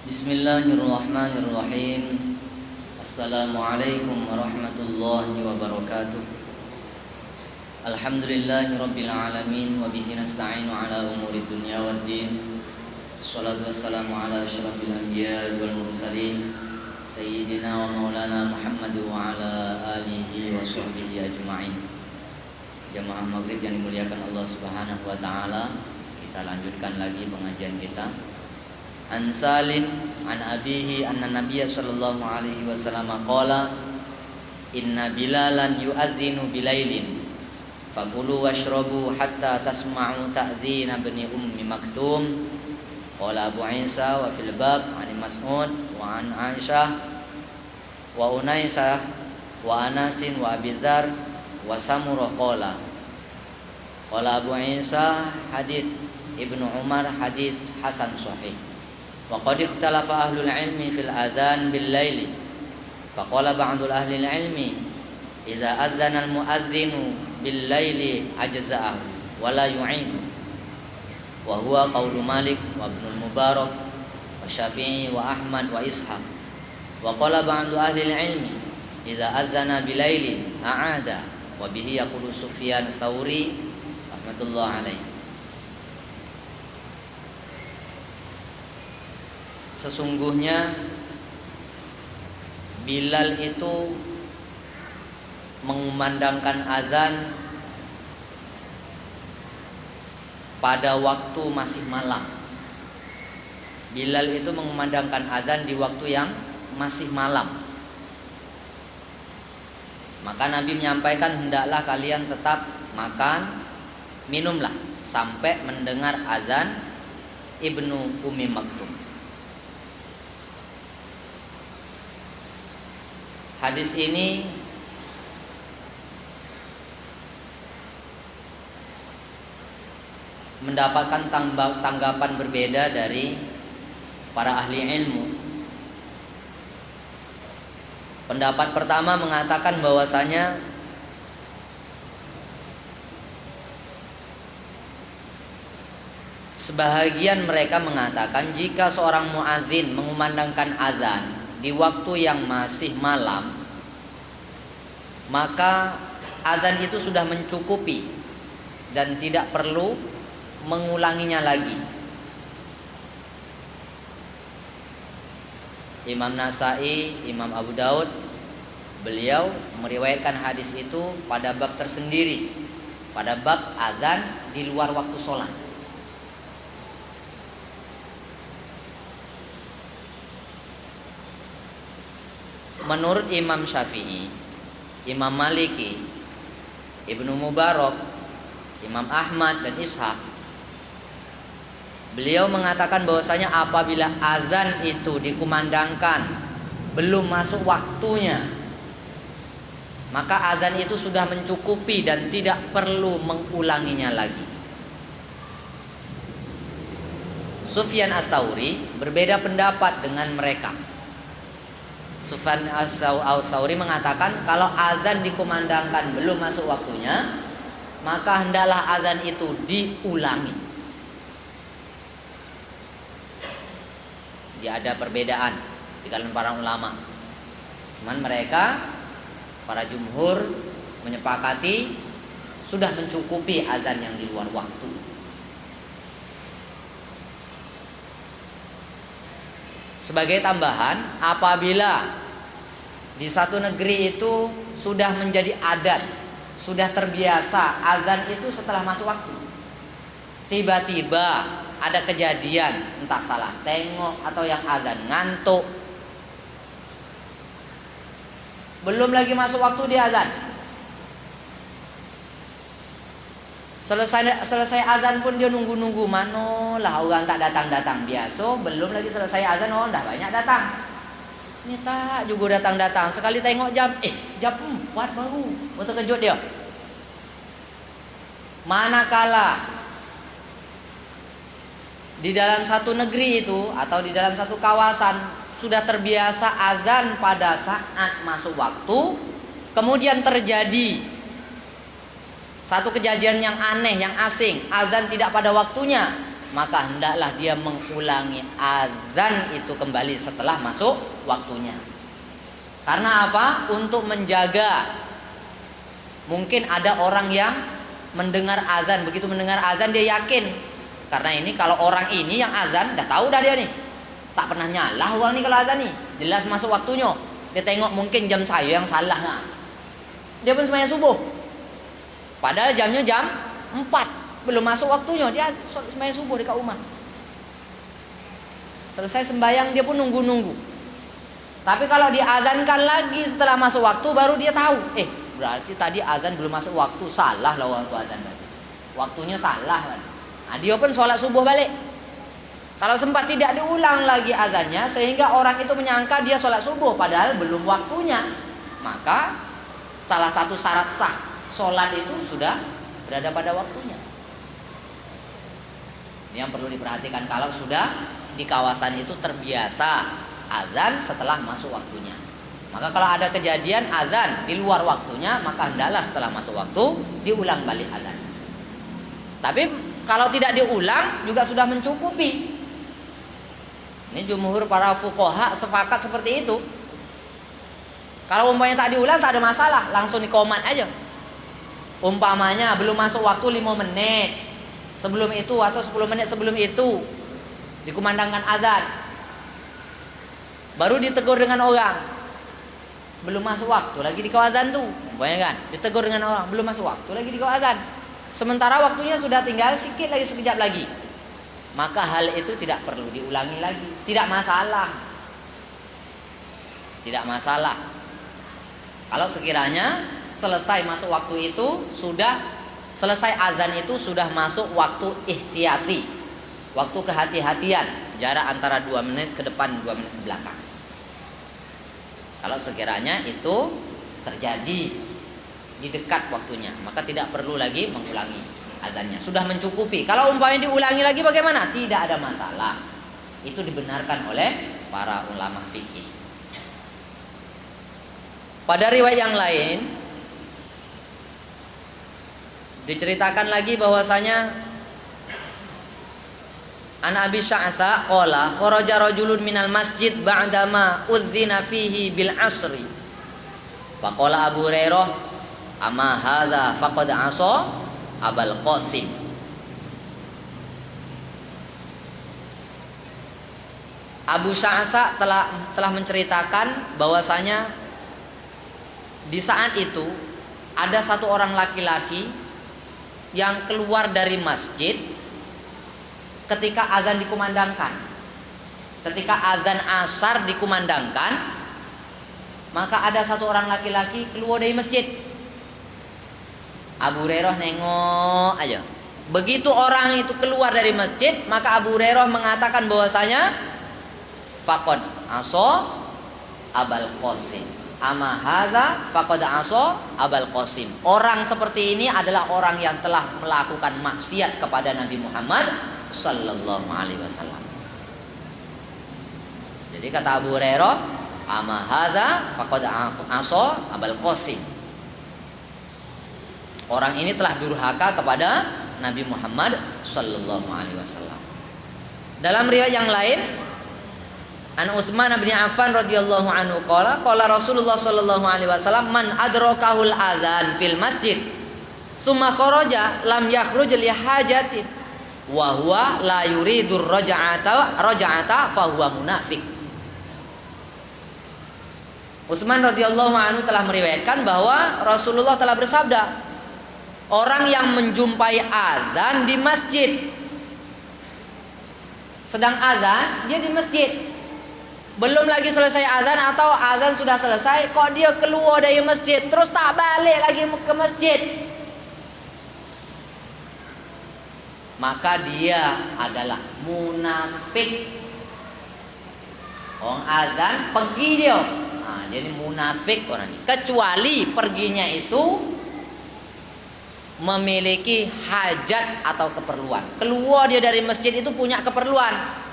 Bismillahirrahmanirrahim. Assalamualaikum warahmatullahi wabarakatuh. Alhamdulillahirabbil alamin wa bihi nasta'inu ala umuri dunya waddin. Wassalatu wassalamu ala asyrafil anbiya'i wal mursalin sayyidina wa maulana Muhammad wa ala alihi wa sahbihi ajma'in. Jamaah maghrib yang dimuliakan Allah Subhanahu wa taala, kita lanjutkan lagi pengajian kita. An Salim an abihi anna Nabiyya sallallahu alaihi wasallam qala inna bilalan yu'adzinu bilailin fakulu washrabu hatta tasma'u ta'dzina bani ummi maktum. Qala Abu Isa wa fil bab an Mas'ud wa an Aisyah wa Unaisah wa Anasin wa Abi Dzar wa Samurah qala Abu Isa hadis Ibnu Umar hadis hasan sahih. Wa qad ikhtalafa ahlul ilmi fil adzan bil laili. Faqala ba'dul ahli ilmi idza adzana al muadzinu bil laili ajza'ahu wa la yu'idu. Wa huwa qaulu Malik wa Ibnu Mubarak wa Syafi'i wa Ahmad wa Ishaq. Wa qala ba'du ahli ilmi idza adzana bil laili a'ada wa bihi yaqulu Sufyan Tsauri rahmatullah alaihi. Sesungguhnya Bilal itu mengumandangkan azan pada waktu masih malam. Bilal itu mengumandangkan azan di waktu yang masih malam. Maka Nabi menyampaikan, hendaklah kalian tetap makan, minumlah sampai mendengar azan Ibnu Ummi Maktum. Hadis ini mendapatkan tanggapan berbeda dari para ahli ilmu. Pendapat pertama mengatakan bahwasanya sebahagian mereka mengatakan jika seorang muadzin mengumandangkan azan di waktu yang masih malam, maka azan itu sudah mencukupi dan tidak perlu mengulanginya lagi. Imam Nasai, Imam Abu Daud, beliau meriwayatkan hadis itu pada bab tersendiri, pada bab azan di luar waktu sholat. Menurut Imam Syafi'i, Imam Maliki, Ibnu Mubarak, Imam Ahmad dan Ishaq, beliau mengatakan bahwasanya apabila azan itu dikumandangkan belum masuk waktunya, maka azan itu sudah mencukupi dan tidak perlu mengulanginya lagi. Sufyan Ats-Tsauri berbeda pendapat dengan mereka. Sufyan Ats-Tsauri mengatakan kalau azan dikumandangkan belum masuk waktunya, maka hendaklah azan itu diulangi. Dia ada perbedaan di kalangan para ulama. Cuman mereka, para jumhur menyepakati sudah mencukupi azan yang di luar waktu. Sebagai tambahan, apabila di satu negeri itu sudah menjadi adat, sudah terbiasa azan itu setelah masuk waktu, tiba-tiba ada kejadian entah salah tengok atau yang azan ngantuk, belum lagi masuk waktu dia azan, selesai azan pun dia nunggu mano lah orang tak datang biasa, belum lagi selesai azan orang dah banyak datang. Ini tak juga datang, sekali tengok jam, jam 4 baru, betul kejut dia. Manakala di dalam satu negeri itu atau di dalam satu kawasan sudah terbiasa azan pada saat masuk waktu, kemudian terjadi satu kejadian yang aneh, yang asing, azan tidak pada waktunya, maka hendaklah dia mengulangi azan itu kembali setelah masuk waktunya. Karena apa? Untuk menjaga, mungkin ada orang yang mendengar azan, begitu mendengar azan dia yakin, karena ini kalau orang ini yang azan, dah tahu dah dia nih, tak pernah nyalah orang nih kalau azan nih, jelas masuk waktunya. Dia tengok mungkin jam saya yang salah, nah. Dia pun sembahyang subuh, padahal jamnya jam 4, belum masuk waktunya, dia sembahyang subuh dekat rumah. Selesai sembahyang dia pun nunggu-nunggu. Tapi kalau diazankan lagi setelah masuk waktu, baru dia tahu, berarti tadi azan belum masuk waktu, salah lah waktu azan tadi, waktunya salah. Nah, dia pun sholat subuh balik. Kalau sempat tidak diulang lagi azannya, sehingga orang itu menyangka dia sholat subuh padahal belum waktunya, maka salah satu syarat sah sholat itu sudah berada pada waktunya. Yang perlu diperhatikan kalau sudah di kawasan itu terbiasa azan setelah masuk waktunya. Maka kalau ada kejadian azan di luar waktunya, maka hendaklah setelah masuk waktu diulang balik azan. Tapi kalau tidak diulang juga sudah mencukupi. Ini jumhur para fuqaha sepakat seperti itu. Kalau umpamanya tak diulang tak ada masalah, langsung dikomat aja. Umpamanya belum masuk waktu 5 menit sebelum itu atau 10 menit sebelum itu dikumandangkan azan, baru ditegur dengan orang, belum masuk waktu lagi di azan tuh, bayangkan ditegur dengan orang, belum masuk waktu lagi di azan, sementara waktunya sudah tinggal sedikit lagi, sekejap lagi, maka hal itu tidak perlu diulangi lagi, tidak masalah. Tidak masalah kalau sekiranya selesai masuk waktu itu, sudah selesai azan itu sudah masuk waktu ihtiyati, waktu kehati-hatian, jarak antara 2 menit ke depan 2 menit ke belakang. Kalau sekiranya itu terjadi di dekat waktunya, maka tidak perlu lagi mengulangi azannya, sudah mencukupi. Kalau umpamanya diulangi lagi bagaimana? Tidak ada masalah. Itu dibenarkan oleh para ulama fikih. Pada riwayat yang lain diceritakan lagi bahwasanya An Abi Sya'tha qala kharaja rajulun minal masjid ba'dama udzina fihi bil asri faqala Abu Hurairah amma hadza faqad asa Abul Qasim. Abu Sya'tha telah menceritakan bahwasanya di saat itu ada satu orang laki-laki yang keluar dari masjid ketika azan dikumandangkan. Ketika azan asar dikumandangkan, maka ada satu orang laki-laki keluar dari masjid. Abu Hurairah nengok aja. Begitu orang itu keluar dari masjid, maka Abu Hurairah mengatakan bahwasanya faqad asa Abul Qasim. Amma hadza faqad asa Abul Qasim. Orang seperti ini adalah orang yang telah melakukan maksiat kepada Nabi Muhammad sallallahu alaihi wasallam. Jadi kata Abu Hurairah, amma hadza faqad asa Abul Qasim. Orang ini telah durhaka kepada Nabi Muhammad sallallahu alaihi wasallam. Dalam riwayat yang lain, An Utsman bin Affan radhiyallahu anhu qala Rasulullah sallallahu alaihi wasallam man adrakahul adzan fil masjid tsumma kharaja lam yakhruj li hajatin wa huwa la yuridur raja'ata fa huwa munafiq. Utsman radhiyallahu anhu telah meriwayatkan bahwa Rasulullah telah bersabda, orang yang menjumpai adzan di masjid, sedang adzan dia di masjid, belum lagi selesai azan atau azan sudah selesai, kok dia keluar dari masjid terus tak balik lagi ke masjid, maka dia adalah munafik. Orang azan pergi dia, dia ini munafik orang ini. Kecuali perginya itu memiliki hajat atau keperluan. Keluar dia dari masjid itu punya keperluan.